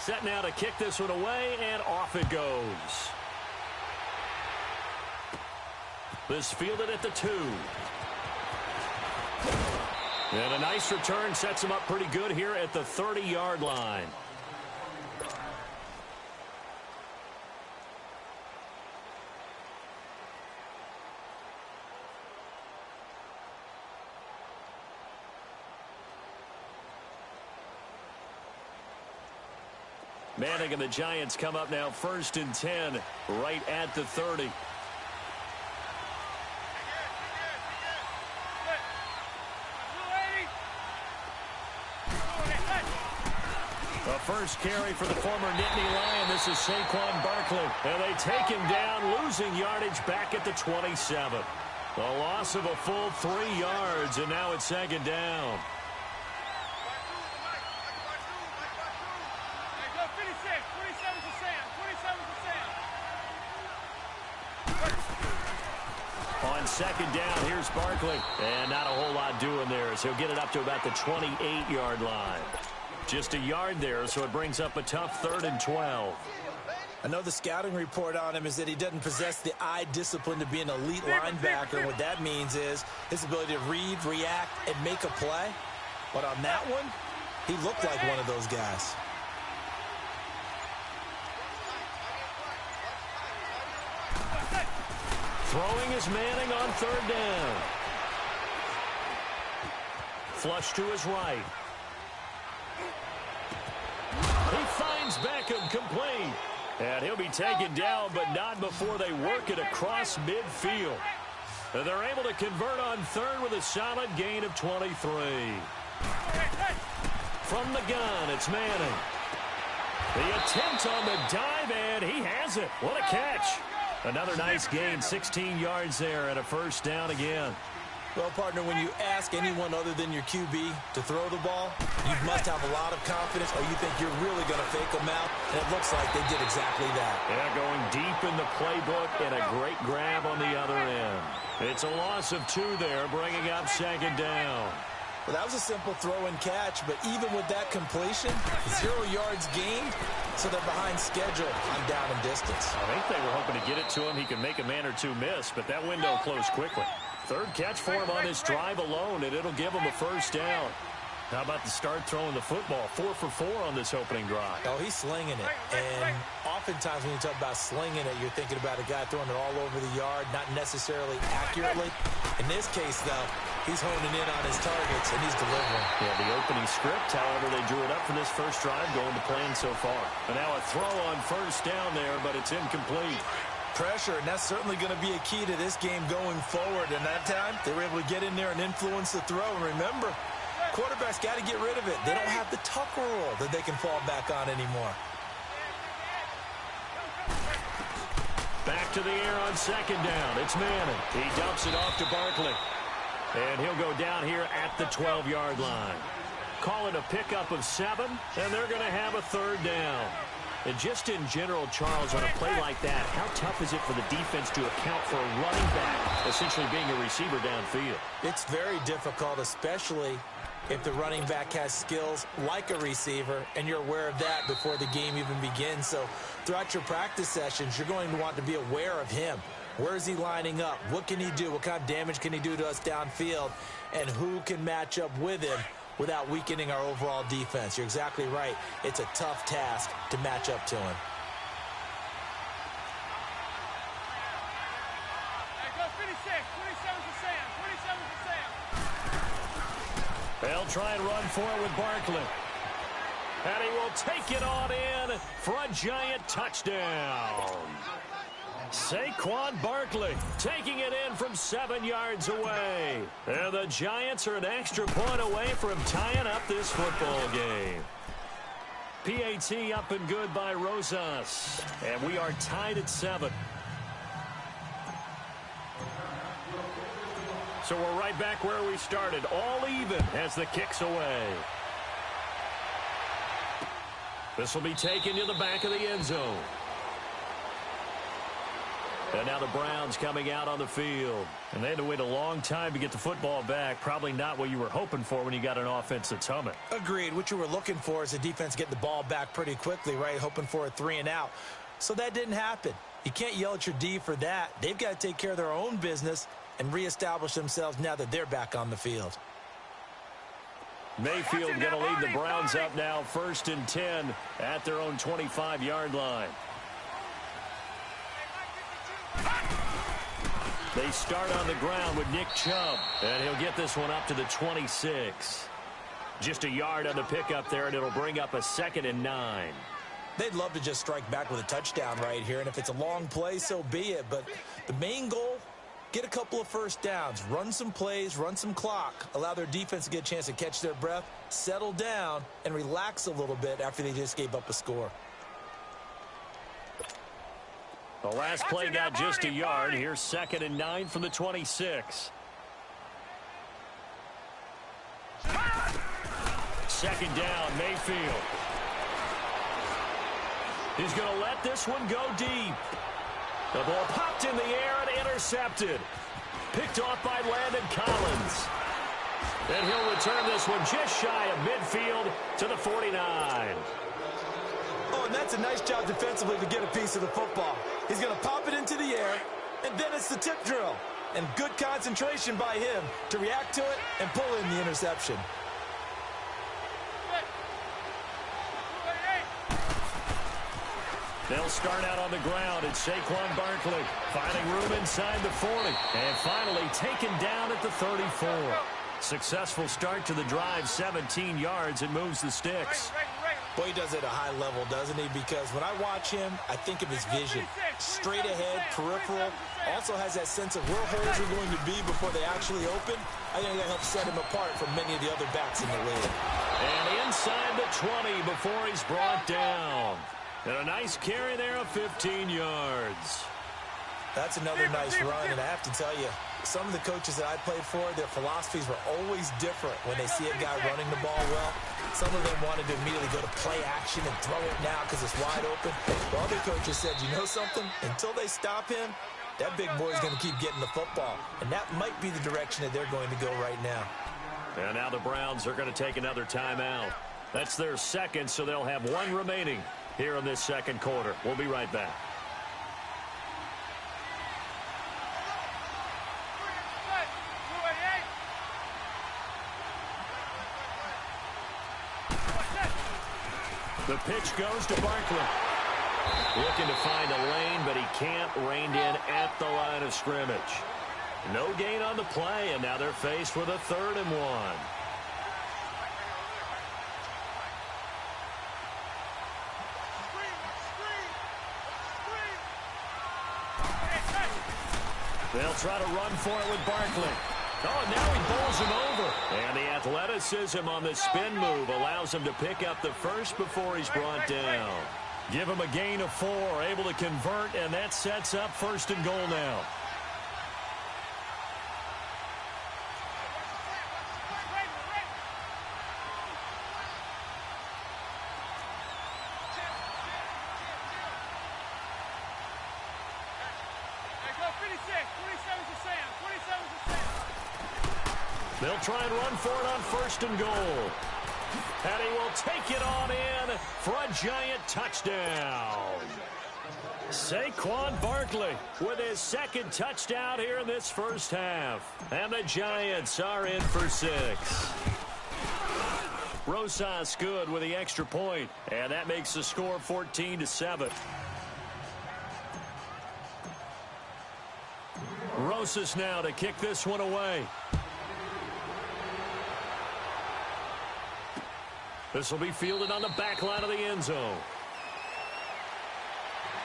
Set now to kick this one away, and off it goes. This fielded at the 2. And a nice return sets him up pretty good here at the 30-yard line. Manning and the Giants come up now 1st and 10 right at the 30. A first carry for the former Nittany Lion. This is Saquon Barkley. And they take him down, losing yardage back at the 27. A loss of a full 3 yards, and now it's 2nd down. On 2nd down, here's Barkley. And not a whole lot doing there, so he'll get it up to about the 28-yard line. Just a yard there, so it brings up a tough 3rd and 12. I know the scouting report on him is that he doesn't possess the eye discipline to be an elite linebacker. And what that means is his ability to read, react, and make a play. But on that one, he looked like one of those guys. Throwing is Manning on 3rd down. Flush to his right. He finds Beckham complete. And he'll be taken down, but not before they work it across midfield. And they're able to convert on 3rd with a solid gain of 23. From the gun, it's Manning. The attempt on the dive, and he has it. What a catch. Another nice gain, 16 yards there, and a 1st down again. Well, partner, when you ask anyone other than your QB to throw the ball, you must have a lot of confidence, or you think you're really going to fake them out, and it looks like they did exactly that. Yeah, going deep in the playbook, and a great grab on the other end. It's a loss of 2 there, bringing up 2nd down. Well, that was a simple throw and catch, but even with that completion, 0 yards gained, so they're behind schedule on down and distance. I think they were hoping to get it to him. He could make a man or two miss, but that window closed quickly. 3rd catch for him on this drive alone, and it'll give him a 1st down. How about the start throwing the football? 4 for 4 on this opening drive. Oh, he's slinging it. And oftentimes when you talk about slinging it, you're thinking about a guy throwing it all over the yard, not necessarily accurately. In this case, though, he's honing in on his targets, and he's delivering. Yeah, the opening script, however, they drew it up for this first drive, going to plan so far. And now a throw on 1st down there, but it's incomplete. Pressure, and that's certainly going to be a key to this game going forward. And that time, they were able to get in there and influence the throw. And remember, quarterbacks got to get rid of it. They don't have the tuck rule that they can fall back on anymore. Back to the air on 2nd down. It's Manning. He dumps it off to Barkley. And he'll go down here at the 12-yard line. Call it a pickup of 7, and they're going to have a 3rd down. And just in general, Charles, on a play like that, how tough is it for the defense to account for a running back essentially being a receiver downfield? It's very difficult, especially if the running back has skills like a receiver, and you're aware of that before the game even begins. So throughout your practice sessions, you're going to want to be aware of him. Where is he lining up? What can he do? What kind of damage can he do to us downfield? And who can match up with him without weakening our overall defense? You're exactly right. It's a tough task to match up to him. They'll try and run for it with Barkley. And he will take it on in for a giant touchdown. Saquon Barkley taking it in from 7 yards away. And the Giants are an extra point away from tying up this football game. PAT up and good by Rosas. And we are tied at 7. So we're right back where we started, all even as the kick's away. This will be taken to the back of the end zone. And now the Browns coming out on the field. And they had to wait a long time to get the football back. Probably not what you were hoping for when you got an offense that's humming. Agreed. What you were looking for is the defense get the ball back pretty quickly, right? Hoping for a 3-and-out. So that didn't happen. You can't yell at your D for that. They've got to take care of their own business and reestablish themselves now that they're back on the field. Mayfield going to lead the Browns up now, 1st and 10 at their own 25-yard line. They start on the ground with Nick Chubb, and he'll get this one up to the 26. Just a yard on the pickup there, and it'll bring up a 2nd and 9. They'd love to just strike back with a touchdown right here, and if it's a long play, so be it. But the main goal, get a couple of first downs, run some plays, run some clock, allow their defense to get a chance to catch their breath, settle down, and relax a little bit after they just gave up a score. The last play got just a yard. Here's 2nd and 9 from the 26. 2nd down, Mayfield. He's going to let this one go deep. The ball popped in the air and intercepted. Picked off by Landon Collins. And he'll return this one just shy of midfield to the 49. Oh, and that's a nice job defensively to get a piece of the football. He's going to pop it into the air, and then it's the tip drill. And good concentration by him to react to it and pull in the interception. They'll start out on the ground. It's Saquon Barkley finding room inside the 40. And finally taken down at the 34. Successful start to the drive, 17 yards. It moves the sticks. Boy, he does it at a high level, doesn't he? Because when I watch him, I think of his vision. Straight ahead, peripheral. Also has that sense of where holes are going to be before they actually open. I think that helps set him apart from many of the other backs in the league. And inside the 20 before he's brought down. And a nice carry there of 15 yards. That's another nice run, and I have to tell you, some of the coaches that I played for, their philosophies were always different when they see a guy running the ball well. Some of them wanted to immediately go to play action and throw it now because it's wide open. While other coaches said, you know something? Until they stop him, that big boy is going to keep getting the football. And that might be the direction that they're going to go right now. And now the Browns are going to take another timeout. That's their second, so they'll have one remaining here in this second quarter. We'll be right back. The pitch goes to Barkley. Looking to find a lane, but he can't. Reined in at the line of scrimmage. No gain on the play, and now they're faced with a 3rd and 1. They'll try to run for it with Barkley. Oh, now he bowls him over. And the athleticism on the spin move allows him to pick up the first before he's brought down. Give him a gain of 4, able to convert, and that sets up 1st and goal now. They'll try and run for it on 1st and goal. And he will take it on in for a giant touchdown. Saquon Barkley with his 2nd touchdown here in this first half. And the Giants are in for 6. Rosas good with the extra point, and that makes the score 14-7. Rosas now to kick this one away. This will be fielded on the back line of the end zone.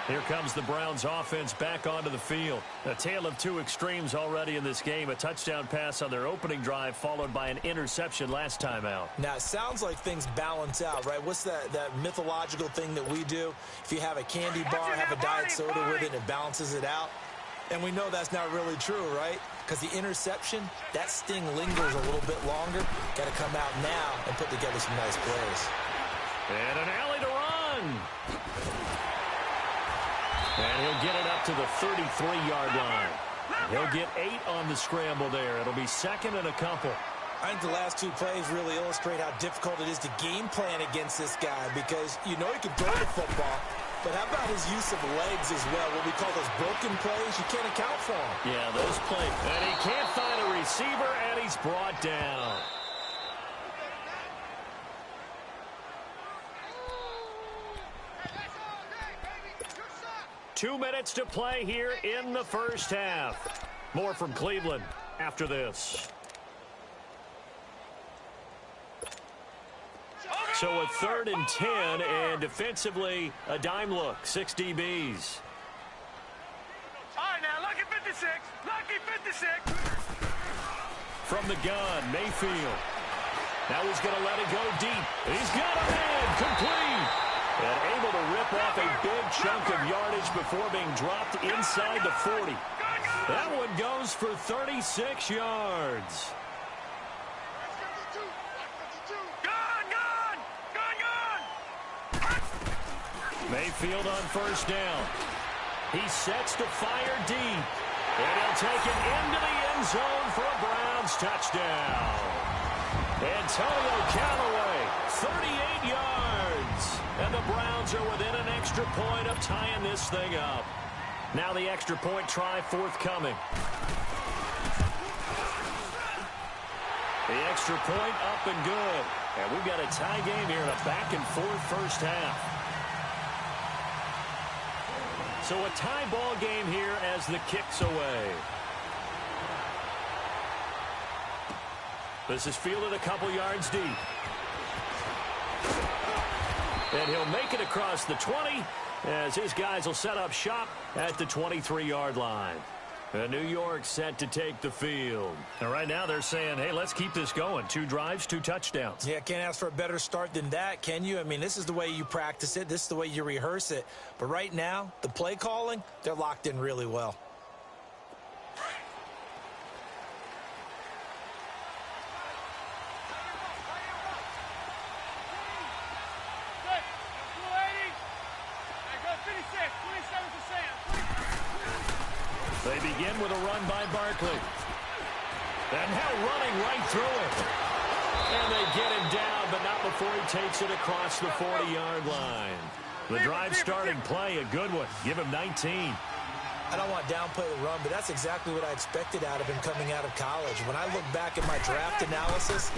Here comes the Browns offense back onto the field. A tale of two extremes already in this game. A touchdown pass on their opening drive followed by an interception last time out. Now, it sounds like things balance out, right? What's that mythological thing that we do? If you have a candy bar, have a diet soda with it, and it balances it out. And we know that's not really true, right? Because the interception, that sting lingers a little bit longer. Got to come out now and put together some nice plays. And an alley to run. And he'll get it up to the 33-yard line. He'll get 8 on the scramble there. It'll be second and a couple. I think the last two plays really illustrate how difficult it is to game plan against this guy because you know he can throw the football, but how about his use of legs as well? What we call those broken plays, you can't account for them. Yeah, those plays. And he can't find a receiver, and he's brought down. Two minutes to play here in the first half. More from Cleveland after this. So a 3rd and 10, and defensively, a dime look. 6 DBs. All right, now, lucky 56. Lucky 56. From the gun, Mayfield. Now he's going to let it go deep. He's got a man, complete. And able to rip off a big chunk of yardage before being dropped inside the 40. That one goes for 36 yards. Mayfield on first down. He sets to fire deep. And he'll take it into the end zone for a Browns touchdown. Antonio Callaway, 38 yards. And the Browns are within an extra point of tying this thing up. Now the extra point try forthcoming. The extra point up and good. And we've got a tie game here in a back-and-forth first half. So a tie ball game here as the kick's away. This is fielded a couple yards deep. And he'll make it across the 20 as his guys will set up shop at the 23-yard line. And New York set to take the field. And right now they're saying, hey, let's keep this going. 2 drives, 2 touchdowns. Yeah, can't ask for a better start than that, can you? I mean, this is the way you practice it. This is the way you rehearse it. But right now, the play calling, they're locked in really well. They begin with a run by Barkley. And now running right through it. And they get him down, but not before he takes it across the 40-yard line. The drive starting play, a good one. Give him 19. I don't want to downplay the run, but that's exactly what I expected out of him coming out of college. When I look back at my draft analysis,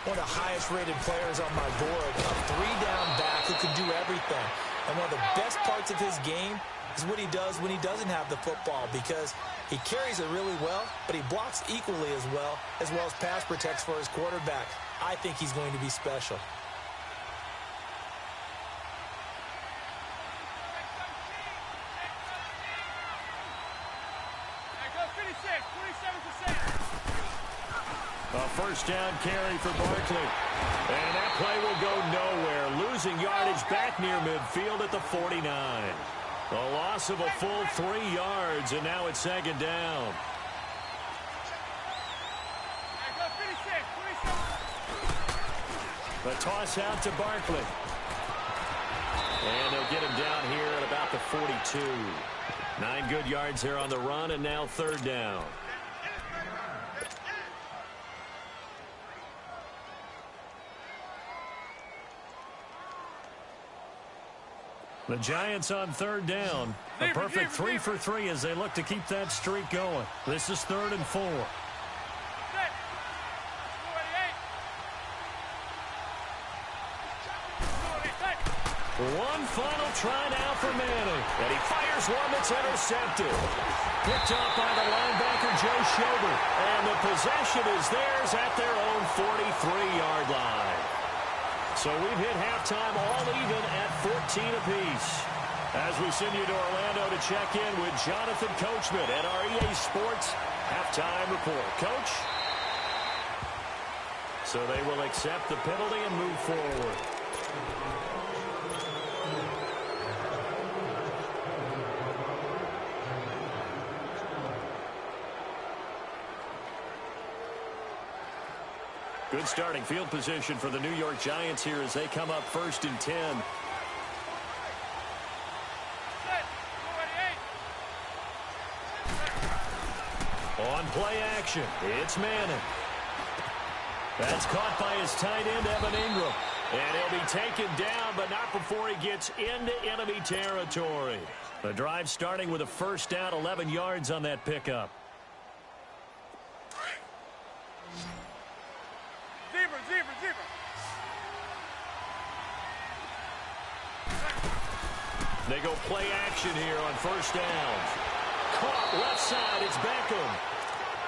one of the highest-rated players on my board, a 3-down back who can do everything. And one of the best parts of his game is what he does when he doesn't have the football, because he carries it really well, but he blocks equally as well as pass protects for his quarterback. I think he's going to be special. A first down carry for Barkley. And that play will go nowhere. Losing yardage back near midfield at the 49. A loss of a full 3 yards, and now it's second down. The toss out to Barkley. And they'll get him down here at about the 42. 9 good yards here on the run, and now third down. The Giants on third down. A perfect 3 for 3 as they look to keep that streak going. This is 3rd and 4. One final try now for Manning. And he fires one that's intercepted. Picked up by the linebacker, Joe Schobert. And the possession is theirs at their own 43-yard line. So we've hit halftime all even at 14 apiece. As we send you to Orlando to check in with Jonathan Coachman at our EA Sports Halftime Report. Coach? So they will accept the penalty and move forward. Good starting field position for the New York Giants here as they come up 1st and 10. play action. It's Manning. That's caught by his tight end, Evan Ingram. And he'll be taken down, but not before he gets into enemy territory. The drive starting with a first down, 11 yards on that pickup. Zebra. They go play action here on first down. Caught left side, it's Beckham.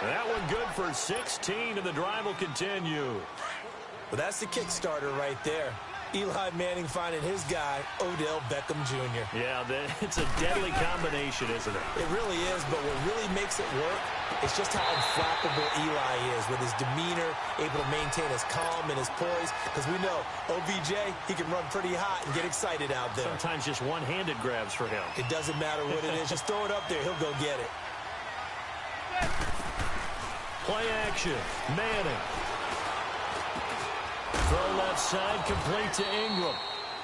That one good for 16, and the drive will continue. Well, that's the kickstarter right there. Eli Manning finding his guy, Odell Beckham Jr. Yeah, it's a deadly combination, isn't it? It really is, but what really makes it work is just how unflappable Eli is with his demeanor, able to maintain his calm and his poise. Because we know, OBJ, he can run pretty hot and get excited out there. Sometimes just one-handed grabs for him. It doesn't matter what it is. Just throw it up there. He'll go get it. Play action. Manning. Throw left side, complete to Ingram.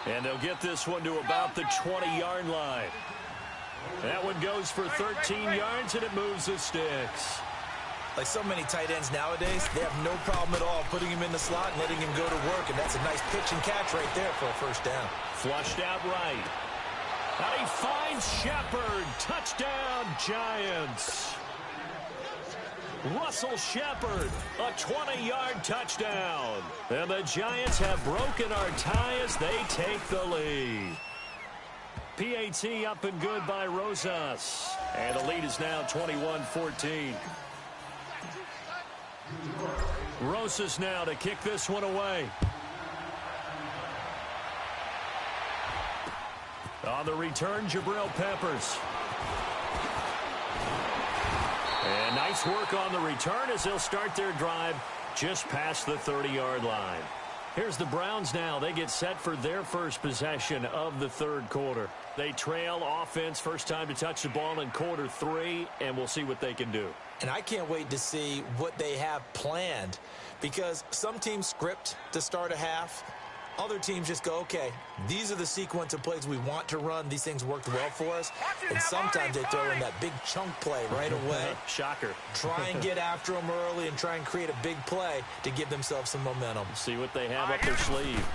And they'll get this one to about the 20-yard line. That one goes for 13 yards, and it moves the sticks. Like so many tight ends nowadays, they have no problem at all putting him in the slot and letting him go to work. And that's a nice pitch and catch right there for a first down. Flushed out right. And he finds Shepard. Touchdown, Giants. Russell Shepard, a 20-yard touchdown. And the Giants have broken our tie as they take the lead. PAT up and good by Rosas. And the lead is now 21-14. Rosas now to kick this one away. On the return, Jabril Peppers. And nice work on the return as they'll start their drive just past the 30-yard line. Here's the Browns now. They get set for their first possession of the third quarter. They trail offense, first time to touch the ball in quarter 3, and we'll see what they can do. And I can't wait to see what they have planned, because some teams script to start a half. Other teams just go, okay, these are the sequence of plays we want to run. These things worked well for us. And sometimes they throw in that big chunk play right away. Shocker. Try and get after them early and try and create a big play to give themselves some momentum. See what they have up their sleeve.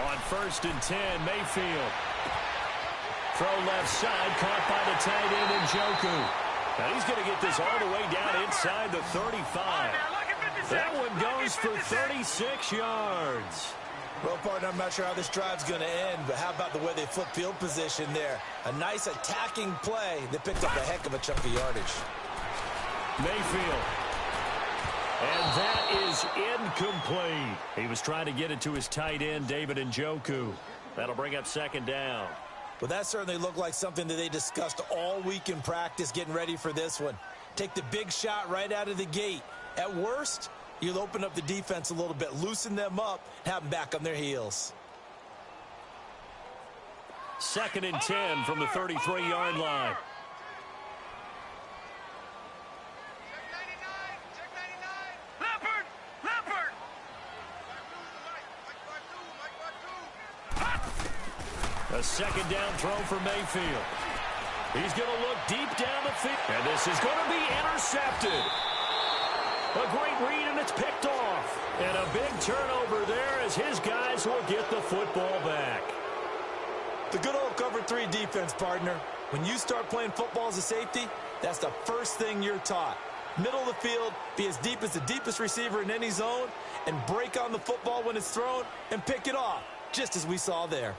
On 1st and 10, Mayfield. Throw left side, caught by the tight end Njoku. Now he's going to get this all the way down inside the 35. That one goes for 36 yards. Well, partner, I'm not sure how this drive's going to end, but how about the way they flip field position there? A nice attacking play that picked up a heck of a chunk of yardage. Mayfield. And that is incomplete. He was trying to get it to his tight end, David Njoku. That'll bring up 2nd down. Well, that certainly looked like something that they discussed all week in practice, getting ready for this one. Take the big shot right out of the gate. At worst, you'll open up the defense a little bit, loosen them up, have them back on their heels. 2nd and 10 from the 33-yard line. A 2nd down throw for Mayfield. He's going to look deep down the field. And this is going to be intercepted. A great read, and it's picked off. And a big turnover there as his guys will get the football back. The good old cover 3 defense, partner. When you start playing football as a safety, that's the first thing you're taught. Middle of the field, be as deep as the deepest receiver in any zone, and break on the football when it's thrown and pick it off, just as we saw there.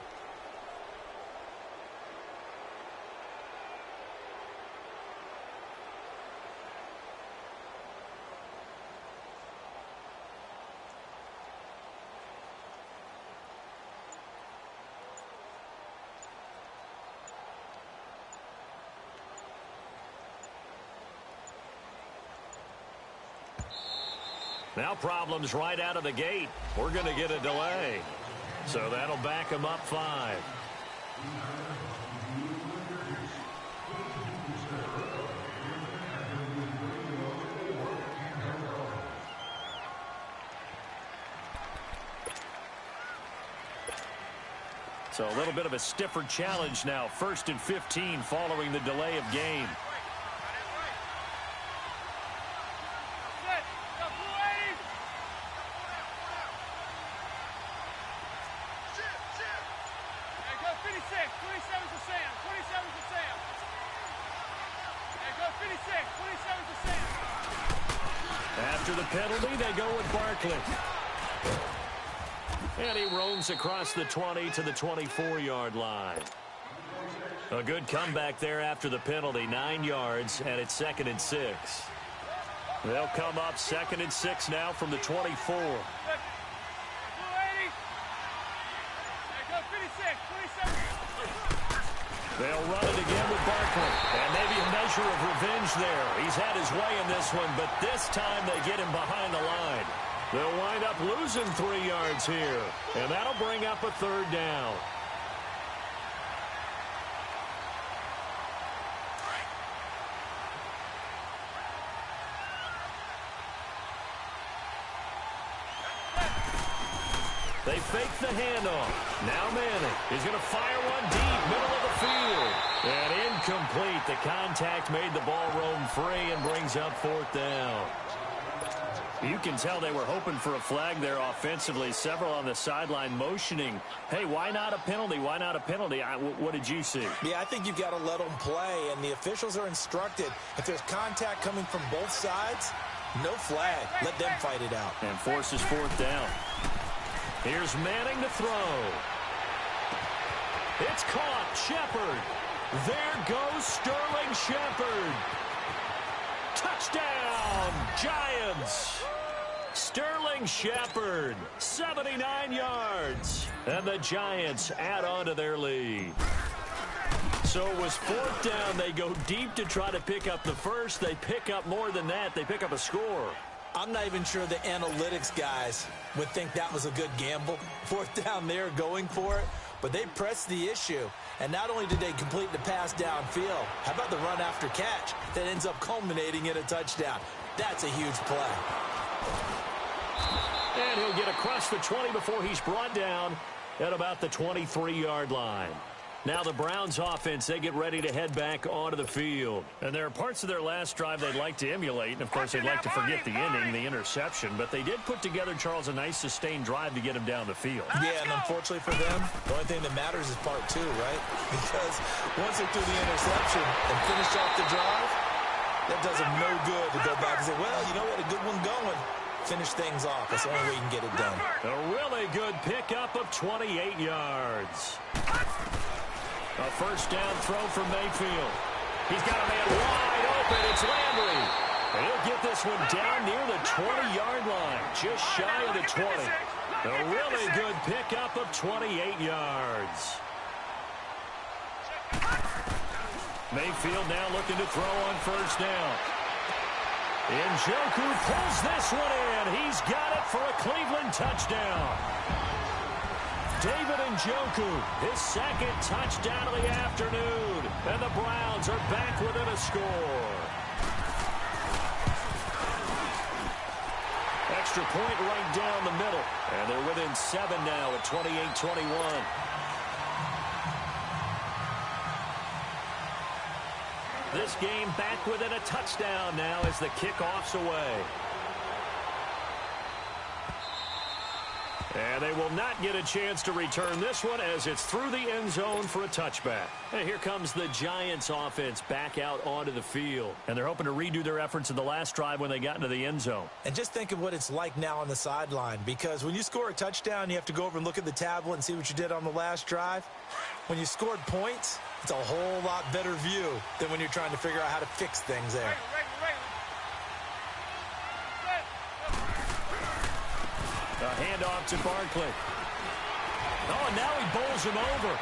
Now problems right out of the gate. We're going to get a delay. So that'll back them up 5. So a little bit of a stiffer challenge now. 1st and 15 following the delay of game. 27's to Sam. 27's to Sam. There you go, 56. 27's to Sam. After the penalty, they go with Barkley. And he roams across the 20 to the 24-yard line. A good comeback there after the penalty, 9 yards, and it's 2nd and 6. They'll come up 2nd and 6 now from the 24. They'll run it again with Barkley. And maybe a measure of revenge there. He's had his way in this one, but this time they get him behind the line. They'll wind up losing 3 yards here. And that'll bring up a 3rd down. They fake the handoff. Now Manning is going to fire one deep, middle of the field. And incomplete. The contact made the ball roam free and brings up 4th down. You can tell they were hoping for a flag there offensively. Several on the sideline motioning. Hey, why not a penalty? Why not a penalty? What did you see? Yeah, I think you've got to let them play, and the officials are instructed. If there's contact coming from both sides, no flag. Let them fight it out. And forces 4th down. Here's Manning to throw. It's caught. Shepard. There goes Sterling Shepard. Touchdown, Giants. Sterling Shepard, 79 yards. And the Giants add on to their lead. So it was 4th down. They go deep to try to pick up the first. They pick up more than that. They pick up a score. I'm not even sure the analytics guys would think that was a good gamble. 4th down there going for it. But they pressed the issue. And not only did they complete the pass downfield, how about the run after catch that ends up culminating in a touchdown? That's a huge play. And he'll get across the 20 before he's brought down at about the 23-yard line. Now the Browns offense, they get ready to head back onto the field. And there are parts of their last drive they'd like to emulate. And, of course, they'd like to forget the inning, the interception. But they did put together, Charles, a nice sustained drive to get him down the field. Yeah, and unfortunately for them, the only thing that matters is part 2, right? Because once they threw the interception and finished off the drive, that does them no good to go back and say, well, you know what, a good one going. Finish things off. That's the only way you can get it done. A really good pickup of 28 yards. A 1st down throw for Mayfield. He's got a man wide open. It's Landry. And he'll get this one down near the 20-yard line, just shy of the 20. A really good pickup of 28 yards. Mayfield now looking to throw on 1st down. Njoku pulls this one in. He's got it for a Cleveland touchdown. David Njoku, his 2nd touchdown of the afternoon. And the Browns are back within a score. Extra point right down the middle. And they're within 7 now at 28-21. This game back within a touchdown now as the kickoff's away. And they will not get a chance to return this one as it's through the end zone for a touchback. And here comes the Giants offense back out onto the field. And they're hoping to redo their efforts in the last drive when they got into the end zone. And just think of what it's like now on the sideline, because when you score a touchdown, you have to go over and look at the tablet and see what you did on the last drive. When you scored points, it's a whole lot better view than when you're trying to figure out how to fix things there. A handoff to Barkley. Oh, and now he bowls him over.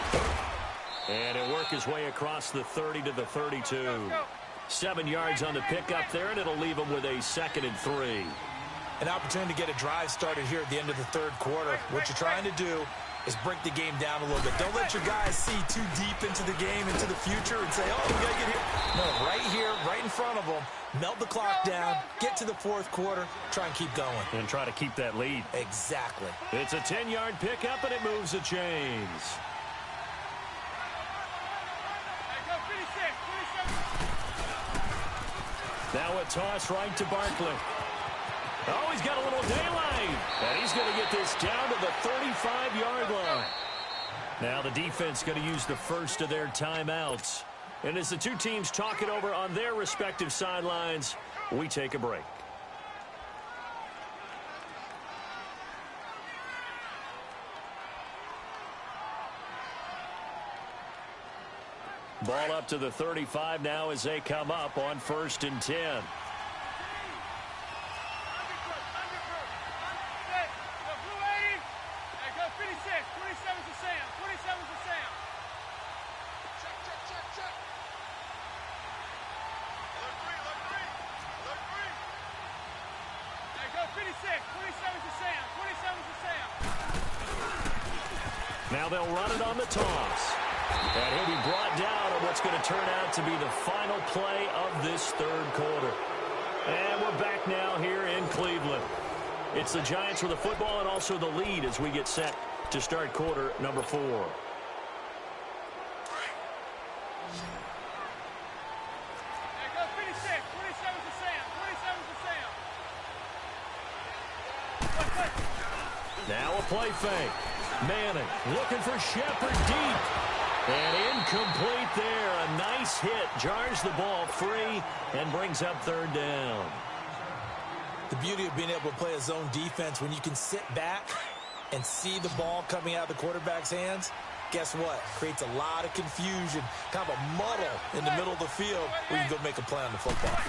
And he'll work his way across the 30 to the 32. 7 yards on the pickup there, and it'll leave him with a 2nd and 3. An opportunity to get a drive started here at the end of the 3rd quarter. What you're trying to do is break the game down a little bit. Don't let your guys see too deep into the game, into the future, and say, oh, we got to get here. No, right here, right in front of them. Melt the clock down, get to the 4th quarter, try and keep going. And try to keep that lead. Exactly. It's a 10-yard pickup, and it moves the chains. Now a toss right to Barkley. Oh, he's got a little daylight. And he's going to get this down to the 35-yard line. Now the defense going to use the first of their timeouts. And as the two teams talk it over on their respective sidelines, we take a break. Ball up to the 35 now as they come up on 1st and 10. Now they'll run it on the toss. And he'll be brought down on what's going to turn out to be the final play of this third quarter. And we're back now here in Cleveland. It's the Giants with the football and also the lead as we get set to start quarter number 4. Now a play fake. Manning looking for Shepard deep. And incomplete there. A nice hit. Jars the ball free and brings up 3rd down. The beauty of being able to play a zone defense when you can sit back and see the ball coming out of the quarterback's hands, guess what? Creates a lot of confusion, kind of a muddle in the middle of the field where you can go make a play on the football.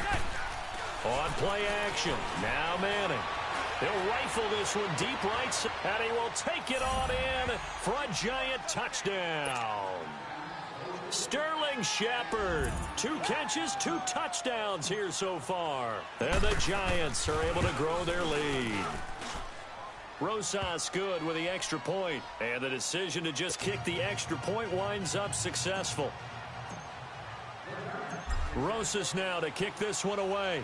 On play action. Now Manning. He'll rifle this one deep right, and he will take it on in for a Giant touchdown. Sterling Shepard, 2 catches, 2 touchdowns here so far. And the Giants are able to grow their lead. Rosas good with the extra point, and the decision to just kick the extra point winds up successful. Rosas now to kick this one away.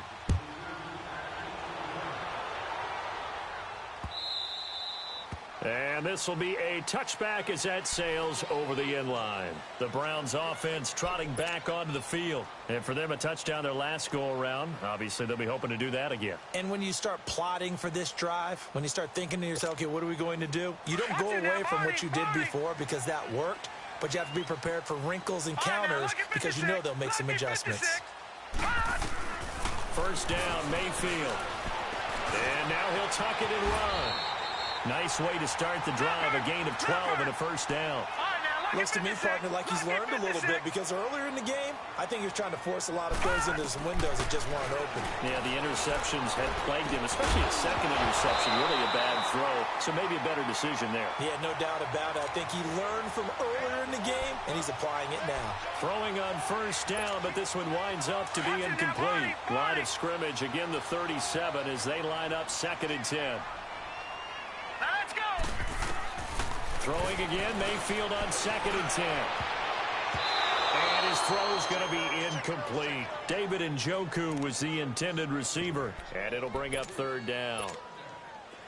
And this will be a touchback as that sails over the end line. The Browns offense trotting back onto the field. And for them, a touchdown their last go-around. Obviously, they'll be hoping to do that again. And when you start plotting for this drive, when you start thinking to yourself, okay, what are we going to do? You don't go away from what you did before because that worked, but you have to be prepared for wrinkles and counters because you know they'll make some adjustments. 1st down, Mayfield. And now he'll tuck it and run. Nice way to start the drive, a gain of 12 and a 1st down. Looks to me, partner, like he's learned a little bit because earlier in the game, I think he was trying to force a lot of throws into some windows that just weren't open. Yeah, the interceptions had plagued him, especially his second interception, really a bad throw, so maybe a better decision there. Yeah, no doubt about it. I think he learned from earlier in the game, and he's applying it now. Throwing on 1st down, but this one winds up to be incomplete. Line of scrimmage, again the 37 as they line up 2nd and 10. Throwing again, Mayfield on 2nd and 10. And his throw's going to be incomplete. David Njoku was the intended receiver. And it'll bring up 3rd down.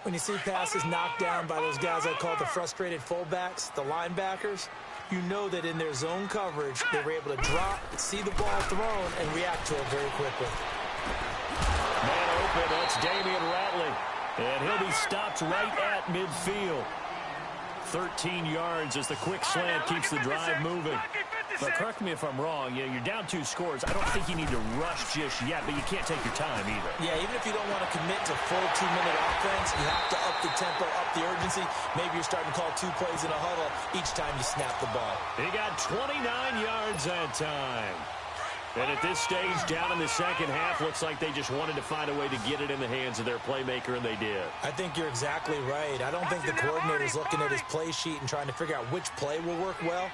When you see passes knocked down by those guys I call the frustrated fullbacks, the linebackers, you know that in their zone coverage, they were able to drop, see the ball thrown, and react to it very quickly. Man open, that's Damian Ratley. And he'll be stopped right at midfield. 13 yards as the quick slant keeps the drive moving. But correct me if I'm wrong, you're down 2 scores. I don't think you need to rush just yet, but you can't take your time either. Yeah, even if you don't want to commit to full 2-minute offense, you have to up the tempo, up the urgency. Maybe you're starting to call 2 plays in a huddle each time you snap the ball. He got 29 yards that time. And at this stage, down in the second half, looks like they just wanted to find a way to get it in the hands of their playmaker, and they did. I think you're exactly right. I don't think the coordinator's looking at his play sheet and trying to figure out which play will work well.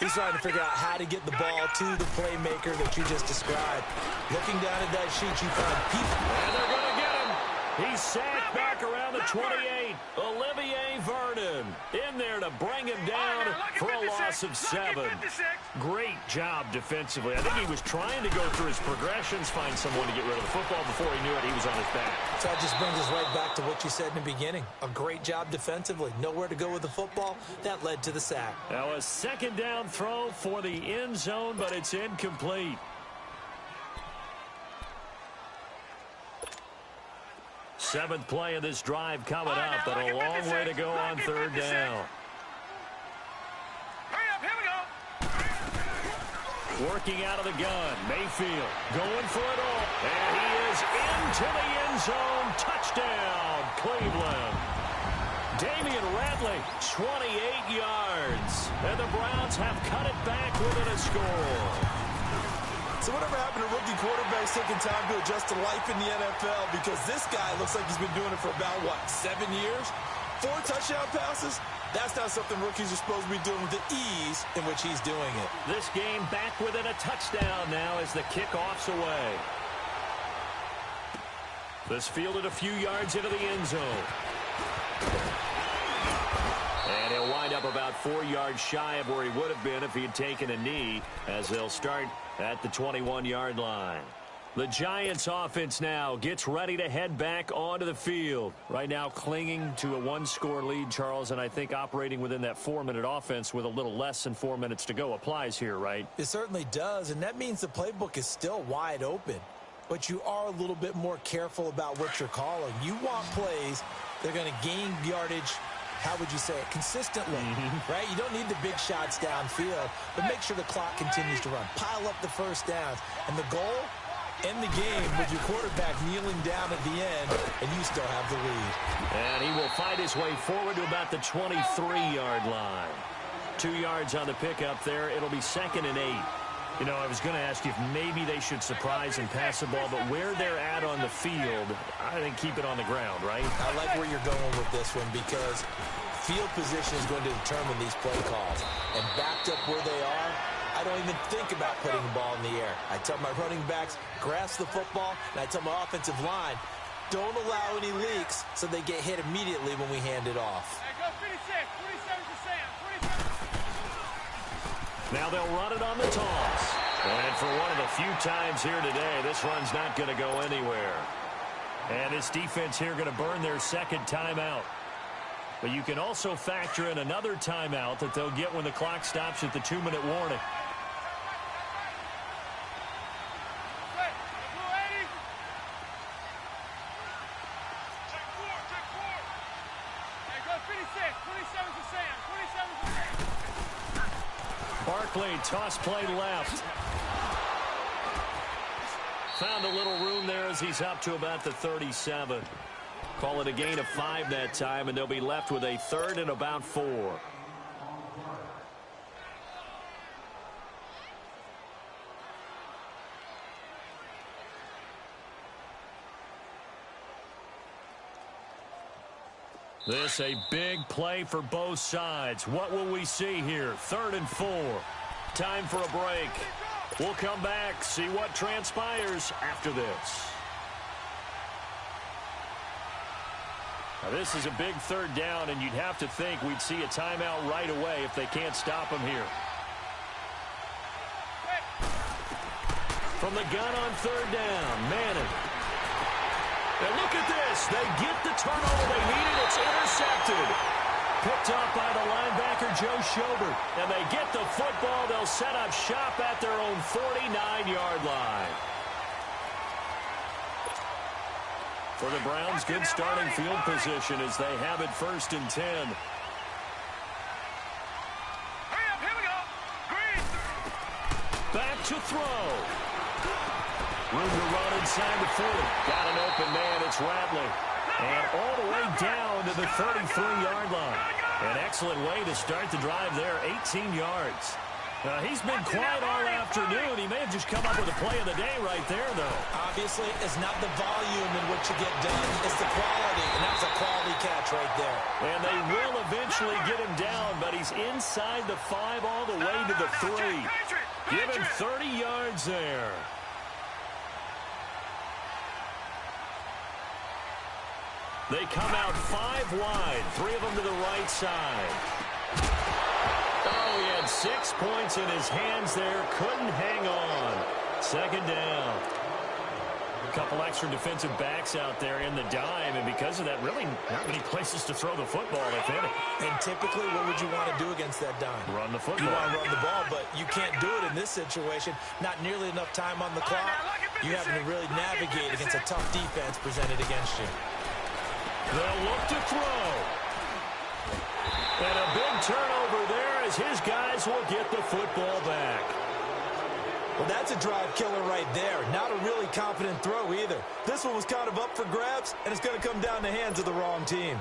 He's trying to figure out how to get the ball to the playmaker that you just described. Looking down at that sheet, you find people. And they're going to get him. He's sacked back around the 28. Olivier Vernon in there to bring him down for a loss of 7. Great job defensively. I think he was trying to go through his progressions, find someone to get rid of the football. Before he knew it, he was on his back. So that just brings us right back to what you said in the beginning. A great job defensively. Nowhere to go with the football. That led to the sack. Now a 2nd down throw for the end zone, but it's incomplete. Seventh play of this drive coming up, but a long way to go on 3rd down. Working out of the gun. Mayfield going for it all. And he is into the end zone. Touchdown, Cleveland. Damian Ratley, 28 yards. And the Browns have cut it back within a score. So whatever happened to rookie quarterbacks taking time to adjust to life in the NFL? Because this guy looks like he's been doing it for about, 7 years? 4 touchdown passes? That's not something rookies are supposed to be doing with the ease in which he's doing it. This game back within a touchdown now as the kickoff's away. This fielded a few yards into the end zone. And he'll wind up about 4 yards shy of where he would have been if he had taken a knee, as they'll start at the 21-yard line. The Giants offense now gets ready to head back onto the field. Right now clinging to a 1-score lead, Charles, and I think operating within that 4-minute offense with a little less than 4 minutes to go applies here, right? It certainly does, and that means the playbook is still wide open. But you are a little bit more careful about what you're calling. You want plays that are going to gain yardage, how would you say it, consistently, right? You don't need the big shots downfield, but make sure the clock continues to run. Pile up the first downs. And the goal, end the game with your quarterback kneeling down at the end, and you still have the lead. And he will fight his way forward to about the 23-yard line. 2 yards on the pickup there. It'll be 2nd and 8. You know, I was going to ask you if maybe they should surprise and pass the ball, but where they're at on the field, I think keep it on the ground, right? I like where you're going with this one because field position is going to determine these play calls. And backed up where they are, I don't even think about putting the ball in the air. I tell my running backs, grasp the football, and I tell my offensive line, don't allow any leaks so they get hit immediately when we hand it off. Hey, go 56, 27 to Sam, 27. Now they'll run it on the toss. And for one of the few times here today, this run's not going to go anywhere. And this defense here going to burn their second timeout. But you can also factor in another timeout that they'll get when the clock stops at the 2-minute warning. Barkley, toss play left. Found a little room there as he's up to about the 37. Call it a gain of 5 that time, and they'll be left with a 3rd and about 4. This a big play for both sides. What will we see here? 3rd and 4. Time for a break. We'll come back, see what transpires after this. Now, this is a big 3rd down, and you'd have to think we'd see a timeout right away if they can't stop him here. From the gun on 3rd down, Manning. And look at this. They get the turnover they needed. It's intercepted. Picked up by the linebacker, Joe Schobert. And they get the football. They'll set up shop at their own 49-yard line. For the Browns, good starting field position as they have it 1st and 10. Hurry up, here we go. Green. Back to throw. Room to run inside the 40. Got an open man. It's Ratley. And all the way down to the 33-yard line. An excellent way to start the drive there. 18 yards. He's been quiet all afternoon. He may have just come up with a play of the day right there, though. Obviously, it's not the volume in which you get done. It's the quality, and that's a quality catch right there. And they will eventually get him down, but he's inside the 5 all the way to the 3. Give him 30 yards there. They come out 5 wide, 3 of them to the right side. Oh, he had 6 points in his hands there. Couldn't hang on. 2nd down. A couple extra defensive backs out there in the dime, and because of that, really not many places to throw the football, if any. And typically, what would you want to do against that dime? Run the football. You want to run the ball, but you can't do it in this situation. Not nearly enough time on the clock. You having to really navigate against a tough defense presented against you. They'll look to throw. And a big turnover there as his guys will get the football back. Well, that's a drive killer right there. Not a really confident throw either. This one was kind of up for grabs, and it's going to come down the hands of the wrong team.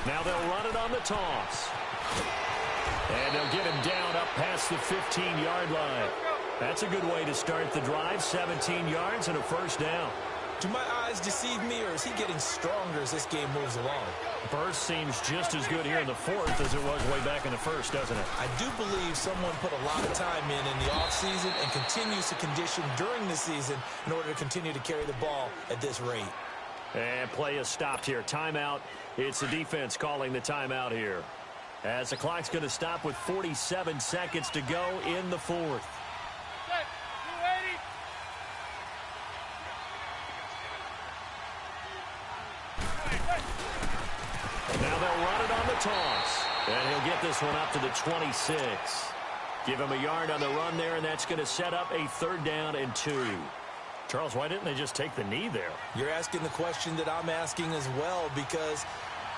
Now they'll run it on the toss. And they'll get him down up past the 15-yard line. That's a good way to start the drive. 17 yards and a first down. Do my eyes deceive me, or is he getting stronger as this game moves along? Burst seems just as good here in the fourth as it was way back in the first, doesn't it? I do believe someone put a lot of time in the offseason and continues to condition during the season in order to continue to carry the ball at this rate. And play is stopped here. Timeout. It's the defense calling the timeout here, as the clock's going to stop with 47 seconds to go in the fourth. And now they'll run it on the toss. And he'll get this one up to the 26. Give him a yard on the run there, and that's going to set up a 3rd down and 2. Charles, why didn't they just take the knee there? You're asking the question that I'm asking as well, because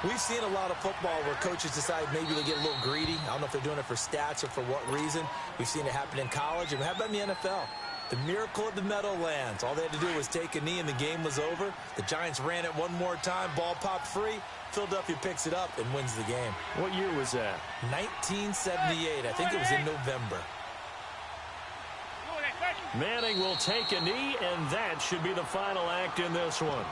we've seen a lot of football where coaches decide maybe they get a little greedy. I don't know if they're doing it for stats or for what reason. We've seen it happen in college, and how about in the NFL? The miracle of the Meadowlands. All they had to do was take a knee, and the game was over. The Giants ran it one more time. Ball popped free. Philadelphia picks it up and wins the game. What year was that? 1978. I think it was in November. Manning will take a knee, and that should be the final act in this one.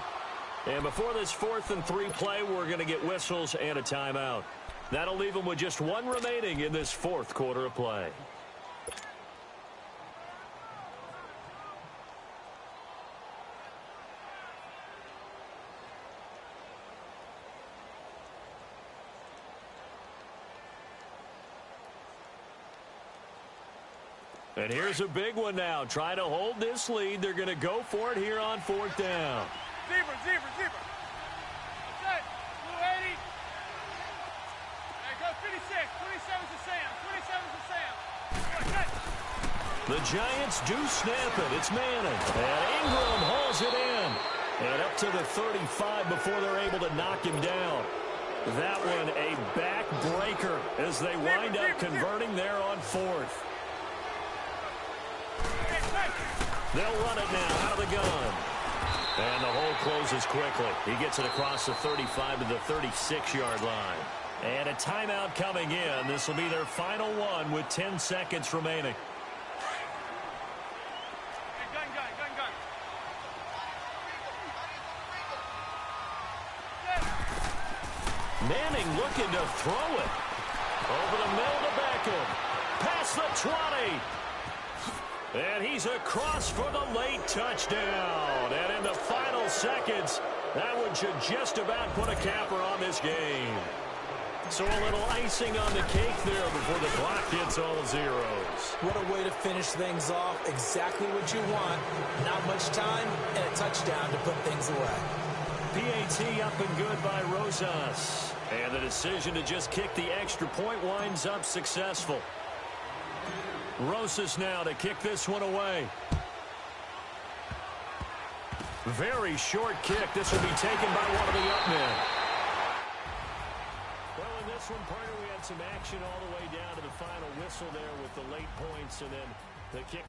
And before this 4th and 3 play, we're going to get whistles and a timeout. That'll leave them with just 1 remaining in this 4th quarter of play. And here's a big one now. Trying to hold this lead. They're going to go for it here on 4th down. Zebra. Set. 280. Go 56. 27's to Sam. 27's to Sam. The Giants do snap it. It's Manning. And Ingram hauls it in. And up to the 35 before they're able to knock him down. That one a backbreaker as they wind up converting there on 4th. They'll run it now out of the gun. And the hole closes quickly. He gets it across the 35 to the 36-yard line. And a timeout coming in. This will be their final one with 10 seconds remaining. Gun. Manning looking to throw it. Over the middle to Beckham. Past the 20. And he's across for the late touchdown. And in the final seconds, that one should just about put a capper on this game. So a little icing on the cake there before the clock hits all zeros. What a way to finish things off. Exactly what you want. Not much time and a touchdown to put things away. PAT up and good by Rosas. And the decision to just kick the extra point winds up successful. Rosas now to kick this one away. Very short kick. This will be taken by one of the up men. Well, in this one, partner, we had some action all the way down to the final whistle there with the late points, and then the kick